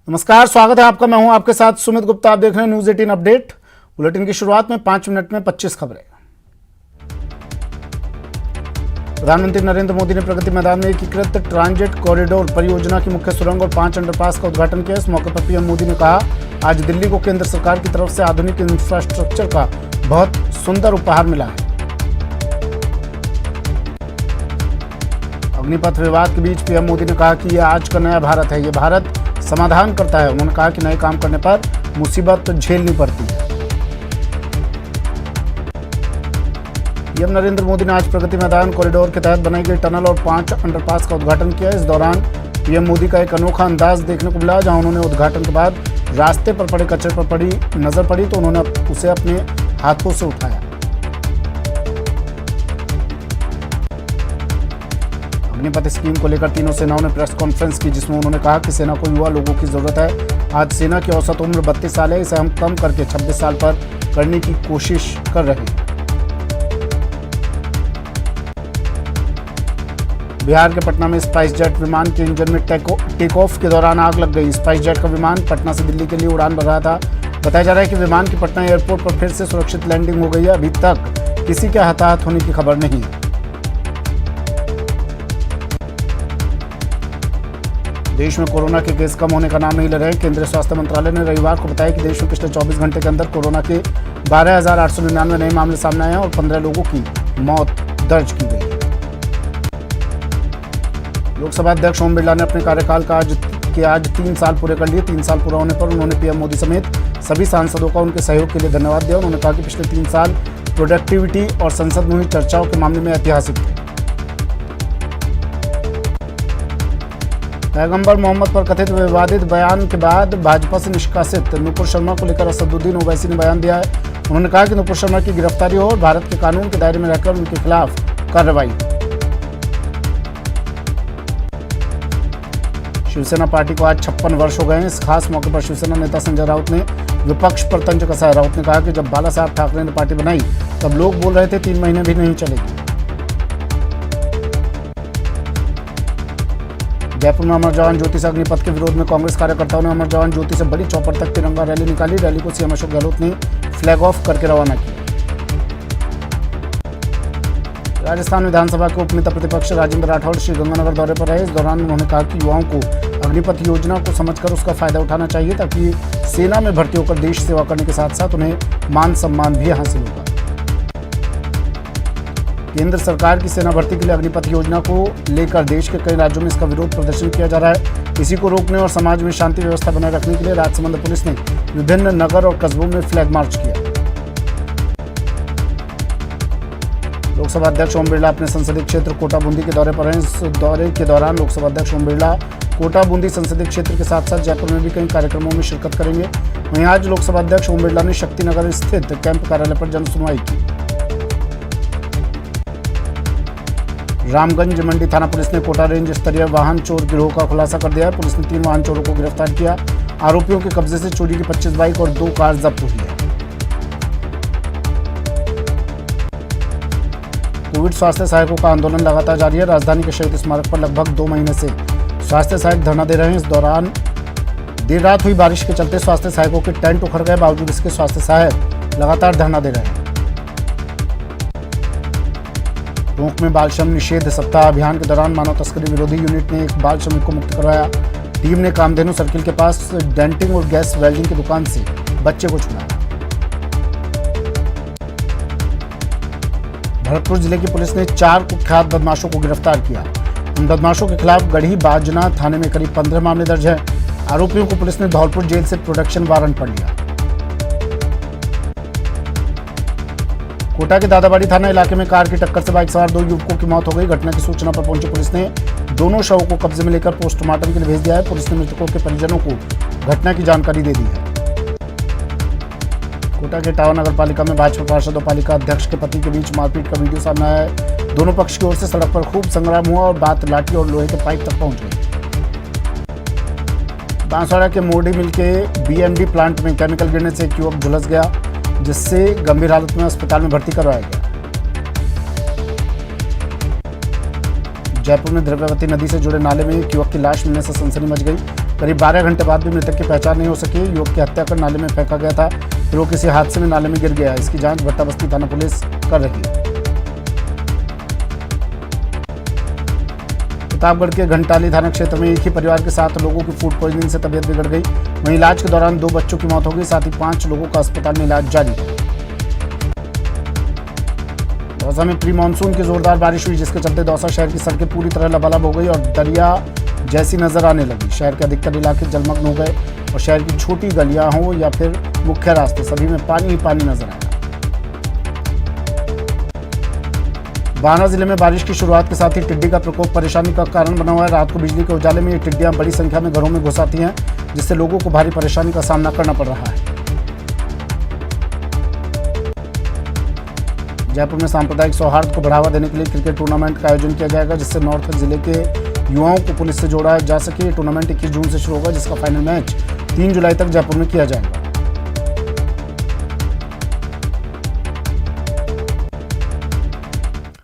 नमस्कार, स्वागत है आपका। मैं हूं आपके साथ सुमित गुप्ता। आप देख रहे हैं न्यूज 18 अपडेट। बुलेटिन की शुरुआत में 5 मिनट में 25 खबरें। प्रधानमंत्री नरेंद्र मोदी ने प्रगति मैदान में एकीकृत ट्रांजिट कॉरिडोर परियोजना की मुख्य सुरंग और 5 अंडरपास का उद्घाटन किया। इस मौके पर पीएम मोदी ने कहा, आज दिल्ली को केंद्र सरकार की तरफ से आधुनिक इंफ्रास्ट्रक्चर का बहुत सुंदर उपहार मिला है। अग्निपथ विवाद के बीच पीएम मोदी ने कहा कि यह आज का नया भारत है, यह भारत समाधान करता है। उन्होंने कहा कि नए काम करने पर मुसीबत झेलनी पड़ती है। पीएम नरेंद्र मोदी ने आज प्रगति मैदान कॉरिडोर के तहत बनाई गई टनल और 5 अंडरपास का उद्घाटन किया। इस दौरान पीएम मोदी का एक अनोखा अंदाज देखने को मिला, जहां उन्होंने उद्घाटन के बाद रास्ते पर पड़े कचरे पर नजर पड़ी तो उन्होंने उसे अपने हाथों से उठाया। अग्निपथ स्कीम को लेकर तीनों सेनाओं ने प्रेस कॉन्फ्रेंस की, जिसमें उन्होंने कहा कि सेना को युवा लोगों की जरूरत है। आज सेना की औसत उम्र 32 साल है, इसे हम कम करके 26 साल पर करने की कोशिश कर रहे हैं। बिहार के पटना में स्पाइस जेट विमान के इंजन में टेक ऑफ के दौरान आग लग गई। स्पाइस जेट का विमान पटना से दिल्ली के लिए उड़ान भर रहा था। बताया जा रहा है कि विमान की पटना एयरपोर्ट पर फिर से सुरक्षित लैंडिंग हो गई है। अभी तक किसी के हताहत होने की खबर नहीं है। देश में कोरोना के केस कम होने का नाम नहीं ले रहे हैं। केंद्रीय स्वास्थ्य मंत्रालय ने रविवार को बताया कि देश में पिछले 24 घंटे के अंदर कोरोना के 12,899 नए मामले सामने आए हैं और 15 लोगों की मौत दर्ज की गई। लोकसभा अध्यक्ष ओम बिरला ने अपने कार्यकाल का आज 3 साल पूरे कर लिए। 3 साल पूरा होने पर उन्होंने पीएम मोदी समेत सभी सांसदों का उनके सहयोग के लिए धन्यवाद दिया। उन्होंने कहा कि पिछले 3 साल प्रोडक्टिविटी और संसद में हुई चर्चाओं के मामले में ऐतिहासिक थे। पैगंबर मोहम्मद पर कथित विवादित बयान के बाद भाजपा से निष्कासित नुपुर शर्मा को लेकर असदुद्दीन ओवैसी ने बयान दिया है। उन्होंने कहा कि नुपुर शर्मा की गिरफ्तारी हो और भारत के कानून के दायरे में रहकर उनके खिलाफ कार्रवाई। शिवसेना पार्टी को आज 56 वर्ष हो गए हैं। इस खास मौके पर शिवसेना नेता संजय राउत ने विपक्ष पर तंज कसा। राउत ने कहा कि जब बाला साहब ठाकरे ने पार्टी बनाई तब लोग बोल रहे थे 3 महीने भी नहीं चलेगी। जयपुर में अमर जवान ज्योति से अग्निपथ के विरोध में कांग्रेस कार्यकर्ताओं ने अमर जवान ज्योति से बड़ी चौपर तक तिरंगा रैली निकाली। रैली को सीएम अशोक गहलोत ने फ्लैग ऑफ करके रवाना किया। राजस्थान विधानसभा के उपनेता प्रतिपक्ष राजेंद्र राठौड़ श्रीगंगानगर दौरे पर रहे। इस दौरान उन्होंने कहा कि युवाओं को अग्निपथ योजना को समझकर उसका फायदा उठाना चाहिए, ताकि सेना में भर्ती होकर देश सेवा करने के साथ साथ उन्हें मान सम्मान भी हासिल होगा। केंद्र सरकार की सेना भर्ती के लिए अग्निपथ योजना को लेकर देश के कई राज्यों में इसका विरोध प्रदर्शन किया जा रहा है। इसी को रोकने और समाज में शांति व्यवस्था बनाए रखने के लिए राजसमंद पुलिस ने विभिन्न नगर और कस्बों में फ्लैग मार्च किया। लोकसभा अध्यक्ष ओम बिरला अपने संसदीय क्षेत्र कोटा बूंदी के दौरे पर हैं। इस दौरे के दौरान लोकसभा अध्यक्ष ओम बिरला कोटा बूंदी संसदीय क्षेत्र के साथ साथ जयपुर में भी कई कार्यक्रमों में शिरकत करेंगे। वहीं आज लोकसभा अध्यक्ष ओम बिरला ने शक्तिनगर स्थित कैंप कार्यालय पर जनसुनवाई की। रामगंज मंडी थाना पुलिस ने कोटा रेंज स्तरीय वाहन चोर गिरोह का खुलासा कर दिया है। पुलिस ने 3 वाहन चोरों को गिरफ्तार किया। आरोपियों के कब्जे से चोरी की 25 बाइक और 2 कार जब्त हुई है। कोविड स्वास्थ्य सहायकों का आंदोलन लगातार जारी है। राजधानी के शहीद स्मारक पर लगभग 2 महीने से स्वास्थ्य सहायक धरना दे रहे हैं। इस दौरान देर रात हुई बारिश के चलते स्वास्थ्य सहायकों के टेंट उखड़ गए। बावजूद इसके स्वास्थ्य सहायक लगातार धरना दे रहे हैं। टोंक में बाल श्रम निषेध सप्ताह अभियान के दौरान मानव तस्करी विरोधी यूनिट ने एक बाल श्रमिक को मुक्त करवाया। टीम ने कामधेनु सर्किल के पास डेंटिंग और गैस वेल्डिंग की दुकान से बच्चे को छुड़ाया। भरतपुर जिले की पुलिस ने 4 कुख्यात बदमाशों को गिरफ्तार किया। इन बदमाशों के खिलाफ गढ़ी बाजना थाने में करीब 15 मामले दर्ज हैं। आरोपियों को पुलिस ने धौलपुर जेल से प्रोडक्शन वारंट पर लिया। कोटा के दादाबाड़ी थाना इलाके में कार की टक्कर से बाइक सवार 2 युवकों की मौत हो गई। घटना की सूचना पर पहुंची पुलिस ने दोनों शवों को कब्जे में लेकर पोस्टमार्टम के लिए भेज दिया है। पुलिस ने मृतकों के परिजनों को घटना की जानकारी दे दी है। कोटा के टावर नगर पालिका में भाजपा पार्षद और पालिका अध्यक्ष के पति के बीच मारपीट का वीडियो सामने आया है। दोनों पक्ष की ओर से सड़क पर खूब संग्राम हुआ और बात लाठी और लोहे के पाइप तक पहुंच गई। बांसवाड़ा के मोरडी मिल के बीएमडी प्लांट में केमिकल गिरने से एक युवक झुलस गया, जिससे गंभीर हालत में अस्पताल में भर्ती करवाया गया। जयपुर में द्रव्यवती नदी से जुड़े नाले में एक युवक की लाश मिलने से सनसनी मच गई। करीब 12 घंटे बाद भी मृतक की पहचान नहीं हो सकी। युवक की हत्या कर नाले में फेंका गया था, फिर वो किसी हादसे में नाले में गिर गया। इसकी जांच भट्टा बस्ती थाना पुलिस कर रही है। प्रतापगढ़ के घंटाली थाना क्षेत्र में एक ही परिवार के 7 लोगों की फूड पॉइजनिंग से तबीयत बिगड़ गई। वहीं इलाज के दौरान 2 बच्चों की मौत हो गई, साथ ही 5 लोगों का अस्पताल में इलाज जारी है। दौसा में प्री मानसून की जोरदार बारिश हुई, जिसके चलते दौसा शहर की सड़कें पूरी तरह लबालब हो गई और दरिया जैसी नजर आने लगी। शहर के अधिकतर इलाके जलमग्न हो गए और शहर की छोटी गलियां हों या फिर मुख्य रास्ते, सभी में पानी ही पानी नजर आया। बाना जिले में बारिश की शुरुआत के साथ ही टिड्डी का प्रकोप परेशानी का कारण बना हुआ है। रात को बिजली के उजाले में ये टिड्डियां बड़ी संख्या में घरों में घुस आती हैं, जिससे लोगों को भारी परेशानी का सामना करना पड़ रहा है। जयपुर में सांप्रदायिक सौहार्द को बढ़ावा देने के लिए क्रिकेट टूर्नामेंट का आयोजन किया जाएगा, जिससे नॉर्थ जिले के युवाओं को पुलिस से जोड़ा जा सके। ये टूर्नामेंट 21 जून से शुरू होगा, जिसका फाइनल मैच 3 जुलाई तक जयपुर में किया जाएगा।